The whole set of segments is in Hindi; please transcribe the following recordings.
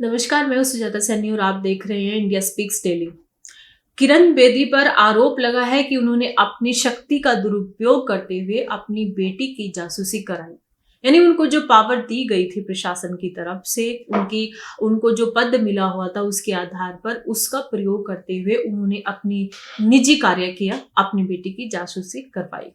नमस्कार, मैं हूं सुजाता सैनी और आप देख रहे हैं India speaks daily. Kiran Bedi पर आरोप लगा है कि उन्होंने अपनी शक्ति का दुरुपयोग करते हुए अपनी बेटी की जासूसी कराई। यानी उनको जो पावर दी गई थी प्रशासन की तरफ से, उनको जो पद मिला हुआ था उसके आधार पर उसका प्रयोग करते हुए उन्होंने अपनी निजी कार्य किया, अपनी बेटी की जासूसी करवाई।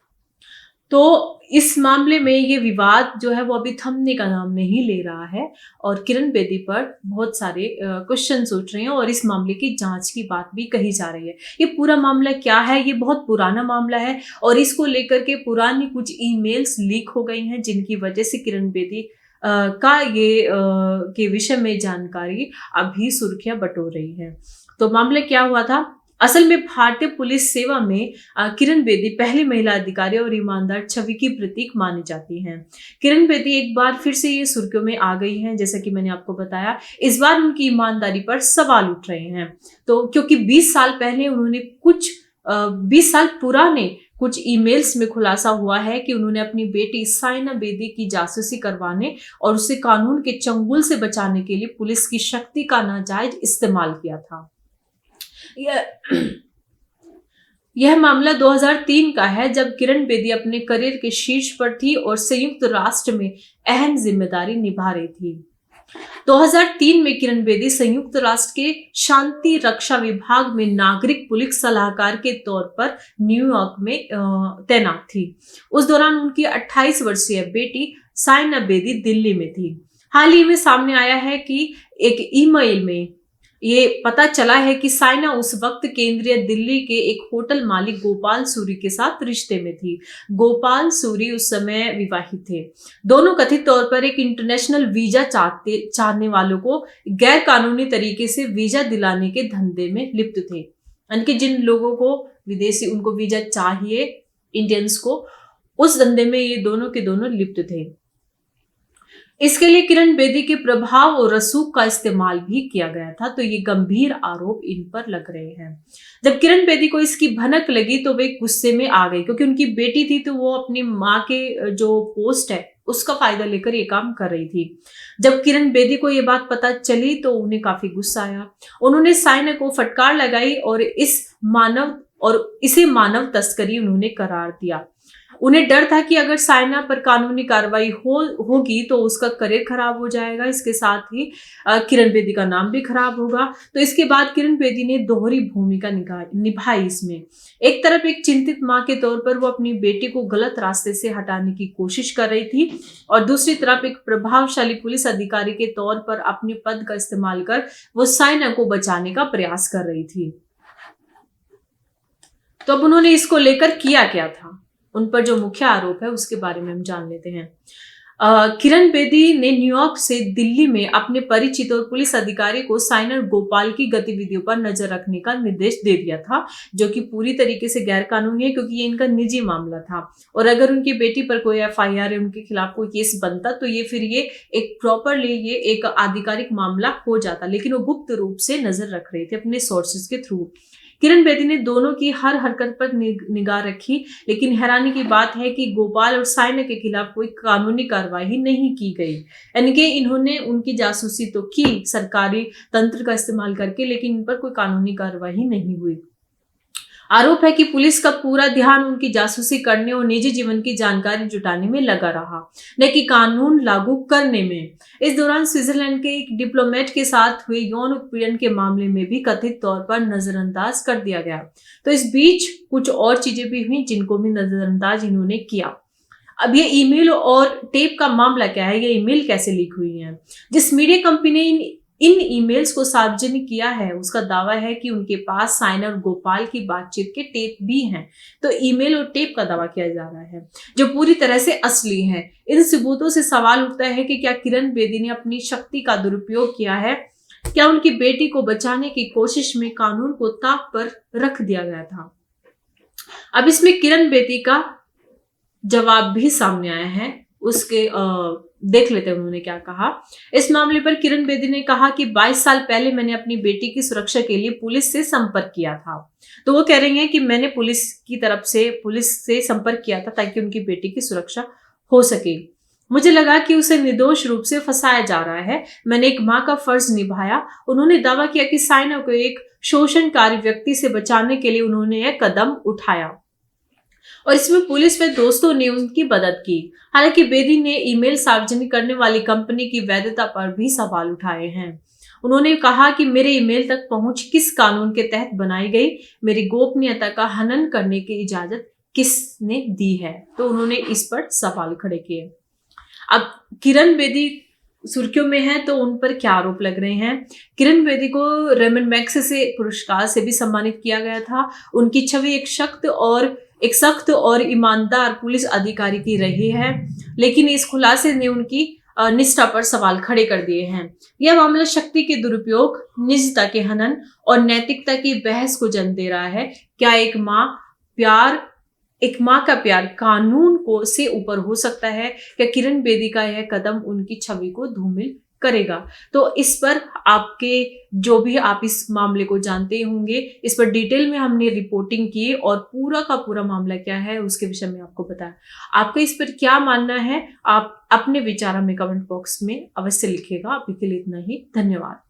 तो इस मामले में ये विवाद जो है वो अभी थमने का नाम नहीं ले रहा है और किरण बेदी पर बहुत सारे क्वेश्चंस उठ रहे हैं और इस मामले की जांच की बात भी कही जा रही है। ये पूरा मामला क्या है? ये बहुत पुराना मामला है और इसको लेकर के पुरानी कुछ ईमेल्स लीक हो गई हैं जिनकी वजह से किरण बेदी का ये के विषय में जानकारी अभी सुर्खियां बटोर रही है। तो मामला क्या हुआ था? असल में भारतीय पुलिस सेवा में किरण बेदी पहली महिला अधिकारी और ईमानदार छवि की प्रतीक मानी जाती हैं। किरण बेदी एक बार फिर से ये सुर्खियों में आ गई हैं, जैसा कि मैंने आपको बताया। इस बार उनकी ईमानदारी पर सवाल उठ रहे हैं। तो क्योंकि 20 साल पहले उन्होंने 20 साल पुराने कुछ ईमेल्स में खुलासा हुआ है कि उन्होंने अपनी बेटी साइना बेदी की जासूसी करवाने और उसे कानून के चंगुल से बचाने के लिए पुलिस की शक्ति का नाजायज इस्तेमाल किया था। यह मामला 2003 का है, जब किरण बेदी अपने करियर के शीर्ष पर थी और संयुक्त राष्ट्र में अहम जिम्मेदारी निभा रही थी। 2003 में किरण बेदी संयुक्त राष्ट्र के शांति रक्षा विभाग में नागरिक पुलिस सलाहकार के तौर पर न्यूयॉर्क में तैनात थी। उस दौरान उनकी 28 वर्षीय बेटी साइना बेदी दिल्ली में थी। हाल ही में सामने आया है कि एक ईमेल में ये पता चला है कि साइना उस वक्त केंद्रीय दिल्ली के एक होटल मालिक गोपाल सूरी के साथ रिश्ते में थी। गोपाल सूरी उस समय विवाहित थे। दोनों कथित तौर पर एक इंटरनेशनल वीजा चाहने वालों को गैर कानूनी तरीके से वीजा दिलाने के धंधे में लिप्त थे। यानी कि जिन लोगों को विदेशी उनको वीजा चाहिए, इंडियंस को, उस धंधे में ये दोनों के दोनों लिप्त थे। इसके लिए किरण बेदी के प्रभाव और रसूख का इस्तेमाल भी किया गया था। तो ये गंभीर आरोप इन पर लग रहे हैं। जब किरण बेदी को इसकी भनक लगी तो वे गुस्से में आ गई, क्योंकि उनकी बेटी थी तो वो अपनी माँ के जो पोस्ट है उसका फायदा लेकर ये काम कर रही थी। जब किरण बेदी को ये बात पता चली तो उन्हें काफी गुस्सा आया। उन्होंने साइना को फटकार लगाई और इसे मानव तस्करी उन्होंने करार दिया। उन्हें डर था कि अगर साइना पर कानूनी कार्रवाई होगी तो उसका करियर खराब हो जाएगा, इसके साथ ही किरण बेदी का नाम भी खराब होगा। तो इसके बाद किरण बेदी ने दोहरी भूमिका निभाई इसमें। एक तरफ एक चिंतित मां के तौर पर वो अपनी बेटी को गलत रास्ते से हटाने की कोशिश कर रही थी और दूसरी तरफ एक प्रभावशाली पुलिस अधिकारी के तौर पर अपने पद का इस्तेमाल कर वो साइना को बचाने का प्रयास कर रही थी। तो अब उन्होंने इसको लेकर किया क्या था, उन पर जो मुख्य आरोप है उसके बारे में हम जान लेते हैं। किरण बेदी ने न्यूयॉर्क से दिल्ली में अपने परिचित और पुलिस अधिकारी को साइना गोपाल की गतिविधियों पर नजर रखने का निर्देश दे दिया था, जो कि पूरी तरीके से गैर कानूनी है, क्योंकि ये इनका निजी मामला था। और अगर उनकी बेटी पर कोई एफआईआर या उनके खिलाफ कोई केस बनता तो ये फिर ये एक प्रॉपरली ये एक आधिकारिक मामला हो जाता, लेकिन वो गुप्त रूप से नजर रख रहे थे अपने सोर्सेज के थ्रू। किरण बेदी ने दोनों की हर हरकत पर निगाह रखी, लेकिन हैरानी की बात है कि गोपाल और साइना के खिलाफ कोई कानूनी कार्रवाई नहीं की गई। यानी कि इन्होंने उनकी जासूसी तो की सरकारी तंत्र का इस्तेमाल करके, लेकिन इन पर कोई कानूनी कार्रवाई नहीं हुई। आरोप है कि पुलिस का पूरा ध्यान उनकी जासूसी करने और निजी जीवन की जानकारी जुटाने में लगा रहा, न कि कानून लागू करने में। इस दौरान स्विट्जरलैंड के एक डिप्लोमेट के साथ हुए यौन उत्पीड़न के मामले में भी कथित तौर पर नजरअंदाज कर दिया गया। तो इस बीच कुछ और चीजें भी हुई जिनको भी नजरअंदाज इन्होंने किया। अब ये ईमेल और टेप का मामला क्या है, ये ईमेल कैसे लीक हुई है? जिस मीडिया कंपनी ने इन ईमेल्स को सार्वजनिक किया है उसका दावा है कि उनके पास साइना और गोपाल की बातचीत के टेप भी हैं। तो ईमेल और टेप का दावा किया जा रहा है जो पूरी तरह से असली है। इन सबूतों से सवाल उठता है कि क्या किरण बेदी ने अपनी शक्ति का दुरुपयोग किया है? क्या उनकी बेटी को बचाने की कोशिश में कानून को ताक पर रख दिया गया था? अब इसमें किरण बेदी का जवाब भी सामने आया है। उसके देख लेते हैं उन्होंने क्या कहा। इस मामले पर किरण बेदी ने कहा कि 22 साल पहले मैंने अपनी बेटी की सुरक्षा के लिए पुलिस से संपर्क किया था। तो वो कह रही हैं कि मैंने पुलिस से संपर्क किया था ताकि उनकी बेटी की सुरक्षा हो सके। मुझे लगा कि उसे निर्दोष रूप से फंसाया जा रहा है। मैंने एक माँ का फर्ज निभाया। उन्होंने दावा किया कि साइना को एक शोषणकारी व्यक्ति से बचाने के लिए उन्होंने यह कदम उठाया और इसमें पुलिस व दोस्तों ने उनकी मदद की। हालांकि बेदी ने ईमेल सार्वजनिक करने वाली कंपनी की वैधता पर भी सवाल उठाए हैं। उन्होंने कहा कि मेरे ईमेल तक पहुंच किस कानून के तहत बनाई गई, मेरी गोपनीयता का हनन करने की इजाजत किसने दी है। तो उन्होंने इस पर सवाल खड़े किए। अब किरण बेदी सुर्खियों में है, तो उन पर क्या आरोप लग रहे हैं। किरण बेदी को रेमन मैग्सेसे पुरस्कार से भी सम्मानित किया गया था। उनकी छवि एक सख्त और ईमानदार पुलिस अधिकारी की रही है, लेकिन इस खुलासे ने उनकी निष्ठा पर सवाल खड़े कर दिए हैं। यह मामला शक्ति के दुरुपयोग, निजता के हनन और नैतिकता की बहस को जन्म दे रहा है। क्या एक माँ का प्यार कानून को से ऊपर हो सकता है? क्या किरण बेदी का यह कदम उनकी छवि को धूमिल करेगा? तो इस पर जो भी आप इस मामले को जानते होंगे, इस पर डिटेल में हमने रिपोर्टिंग की और पूरा का पूरा मामला क्या है उसके विषय में आपको बताया। आपका इस पर क्या मानना है? आप अपने विचार हमें कमेंट बॉक्स में अवश्य लिखिएगा। अभी के लिए इतना ही, धन्यवाद।